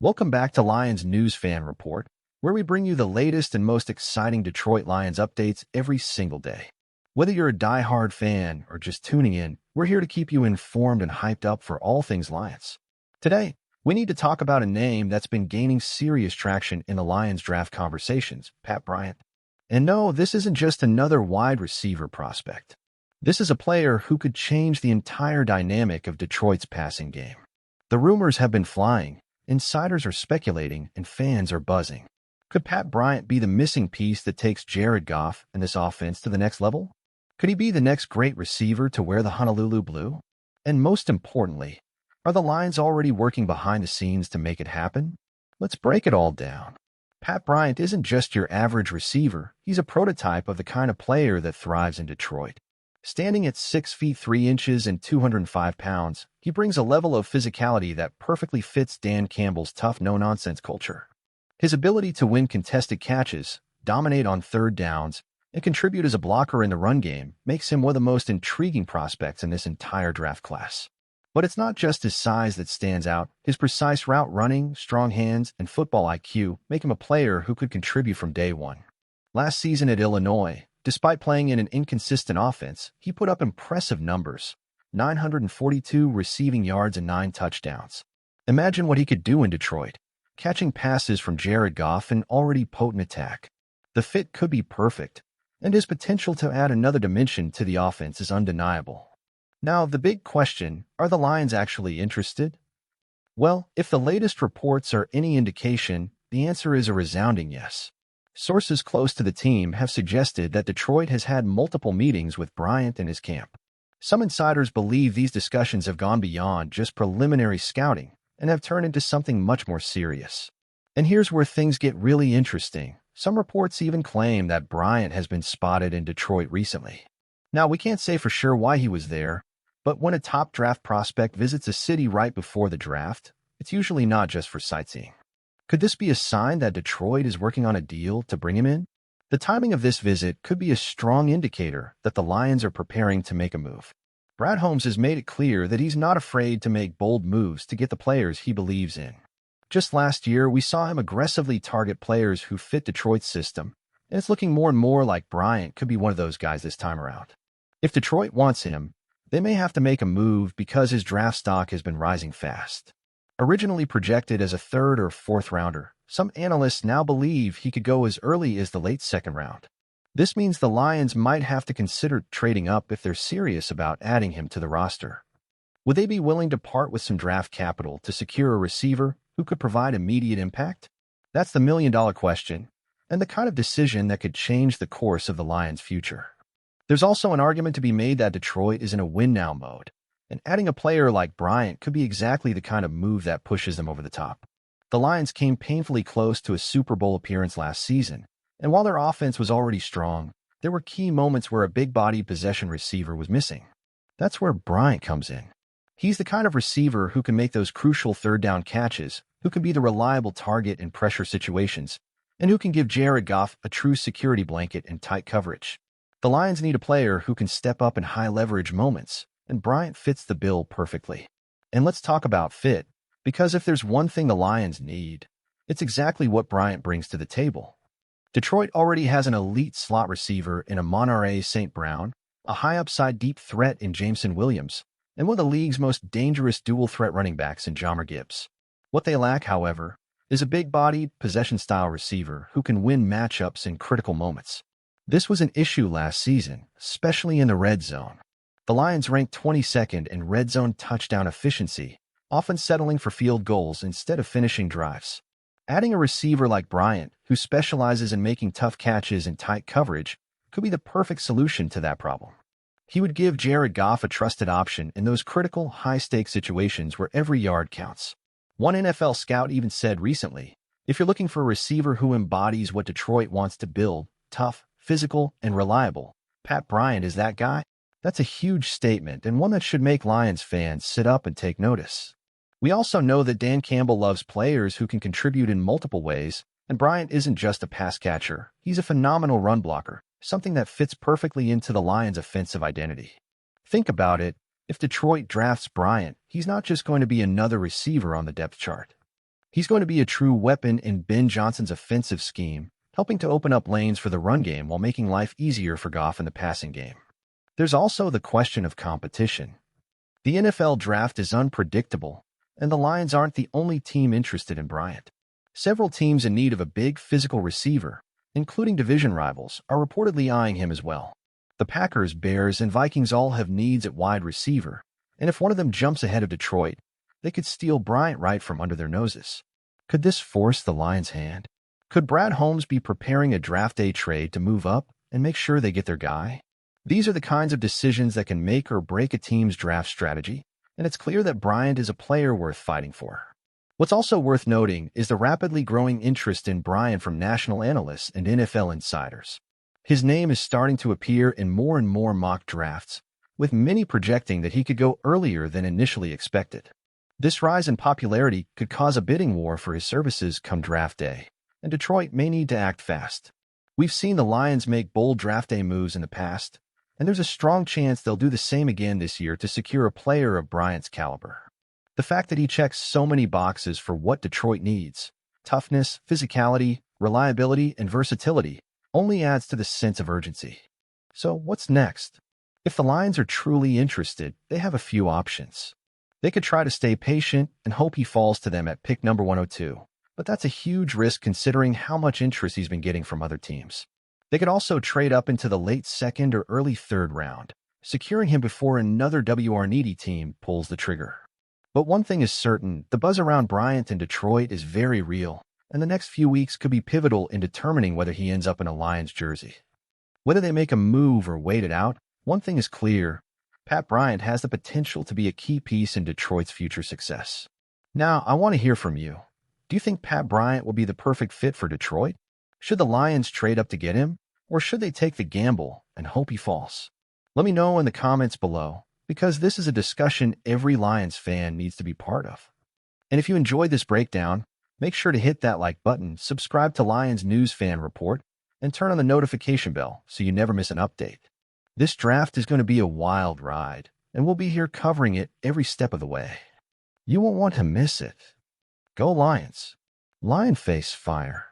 Welcome back to Lions News Fan Report, where we bring you the latest and most exciting Detroit Lions updates every single day. Whether you're a die-hard fan or just tuning in, we're here to keep you informed and hyped up for all things Lions. Today, we need to talk about a name that's been gaining serious traction in the Lions draft conversations, Pat Bryant. And no, this isn't just another wide receiver prospect. This is a player who could change the entire dynamic of Detroit's passing game. The rumors have been flying, insiders are speculating, and fans are buzzing. Could Pat Bryant be the missing piece that takes Jared Goff and this offense to the next level? Could he be the next great receiver to wear the Honolulu blue? And most importantly, are the Lions already working behind the scenes to make it happen? Let's break it all down. Pat Bryant isn't just your average receiver, he's a prototype of the kind of player that thrives in Detroit. Standing at 6 feet 3 inches and 205 pounds, he brings a level of physicality that perfectly fits Dan Campbell's tough no-nonsense culture. His ability to win contested catches, dominate on third downs, and contribute as a blocker in the run game makes him one of the most intriguing prospects in this entire draft class. But it's not just his size that stands out. His precise route running, strong hands, and football IQ make him a player who could contribute from day one. Last season at Illinois, despite playing in an inconsistent offense, he put up impressive numbers: 942 receiving yards and 9 touchdowns. Imagine what he could do in Detroit, catching passes from Jared Goff and already potent attack. The fit could be perfect, and his potential to add another dimension to the offense is undeniable. Now, the big question, are the Lions actually interested? Well, if the latest reports are any indication, the answer is a resounding yes. Sources close to the team have suggested that Detroit has had multiple meetings with Bryant and his camp. Some insiders believe these discussions have gone beyond just preliminary scouting and have turned into something much more serious. And here's where things get really interesting. Some reports even claim that Bryant has been spotted in Detroit recently. Now, we can't say for sure why he was there, but when a top draft prospect visits a city right before the draft, it's usually not just for sightseeing. Could this be a sign that Detroit is working on a deal to bring him in? The timing of this visit could be a strong indicator that the Lions are preparing to make a move. Brad Holmes has made it clear that he's not afraid to make bold moves to get the players he believes in. Just last year, we saw him aggressively target players who fit Detroit's system, and it's looking more and more like Bryant could be one of those guys this time around. If Detroit wants him, they may have to make a move because his draft stock has been rising fast. Originally projected as a third or fourth rounder, some analysts now believe he could go as early as the late second round. This means the Lions might have to consider trading up if they're serious about adding him to the roster. Would they be willing to part with some draft capital to secure a receiver who could provide immediate impact? That's the million-dollar question, and the kind of decision that could change the course of the Lions' future. There's also an argument to be made that Detroit is in a win-now mode, and adding a player like Bryant could be exactly the kind of move that pushes them over the top. The Lions came painfully close to a Super Bowl appearance last season, and while their offense was already strong, there were key moments where a big-bodied possession receiver was missing. That's where Bryant comes in. He's the kind of receiver who can make those crucial third-down catches, who can be the reliable target in pressure situations, and who can give Jared Goff a true security blanket in tight coverage. The Lions need a player who can step up in high-leverage moments, and Bryant fits the bill perfectly. And let's talk about fit, because if there's one thing the Lions need, it's exactly what Bryant brings to the table. Detroit already has an elite slot receiver in Amon-Ra St. Brown, a high-upside deep threat in Jameson Williams, and one of the league's most dangerous dual-threat running backs in Jahmyr Gibbs. What they lack, however, is a big-bodied, possession-style receiver who can win matchups in critical moments. This was an issue last season, especially in the red zone. The Lions ranked 22nd in red zone touchdown efficiency, often settling for field goals instead of finishing drives. Adding a receiver like Bryant, who specializes in making tough catches in tight coverage, could be the perfect solution to that problem. He would give Jared Goff a trusted option in those critical, high-stakes situations where every yard counts. One NFL scout even said recently, if you're looking for a receiver who embodies what Detroit wants to build, tough, physical, and reliable, Pat Bryant is that guy. That's a huge statement and one that should make Lions fans sit up and take notice. We also know that Dan Campbell loves players who can contribute in multiple ways, and Bryant isn't just a pass catcher. He's a phenomenal run blocker, something that fits perfectly into the Lions' offensive identity. Think about it. If Detroit drafts Bryant, he's not just going to be another receiver on the depth chart. He's going to be a true weapon in Ben Johnson's offensive scheme, helping to open up lanes for the run game while making life easier for Goff in the passing game. There's also the question of competition. The NFL draft is unpredictable, and the Lions aren't the only team interested in Bryant. Several teams in need of a big physical receiver, including division rivals, are reportedly eyeing him as well. The Packers, Bears, and Vikings all have needs at wide receiver, and if one of them jumps ahead of Detroit, they could steal Bryant right from under their noses. Could this force the Lions' hand? Could Brad Holmes be preparing a draft day trade to move up and make sure they get their guy? These are the kinds of decisions that can make or break a team's draft strategy, and it's clear that Bryant is a player worth fighting for. What's also worth noting is the rapidly growing interest in Bryant from national analysts and NFL insiders. His name is starting to appear in more and more mock drafts, with many projecting that he could go earlier than initially expected. This rise in popularity could cause a bidding war for his services come draft day, and Detroit may need to act fast. We've seen the Lions make bold draft day moves in the past, and there's a strong chance they'll do the same again this year to secure a player of Bryant's caliber. The fact that he checks so many boxes for what Detroit needs, toughness, physicality, reliability, and versatility, only adds to the sense of urgency. So what's next? If the Lions are truly interested, they have a few options. They could try to stay patient and hope he falls to them at pick number 102, but that's a huge risk considering how much interest he's been getting from other teams. They could also trade up into the late second or early third round, securing him before another WR-needy team pulls the trigger. But one thing is certain, the buzz around Bryant in Detroit is very real, and the next few weeks could be pivotal in determining whether he ends up in a Lions jersey. Whether they make a move or wait it out, one thing is clear. Pat Bryant has the potential to be a key piece in Detroit's future success. Now, I want to hear from you. Do you think Pat Bryant will be the perfect fit for Detroit? Should the Lions trade up to get him, or should they take the gamble and hope he falls? Let me know in the comments below, because this is a discussion every Lions fan needs to be part of. And if you enjoyed this breakdown, make sure to hit that like button, subscribe to Lions News Fan Report, and turn on the notification bell so you never miss an update. This draft is going to be a wild ride, and we'll be here covering it every step of the way. You won't want to miss it. Go Lions. Lion face fire.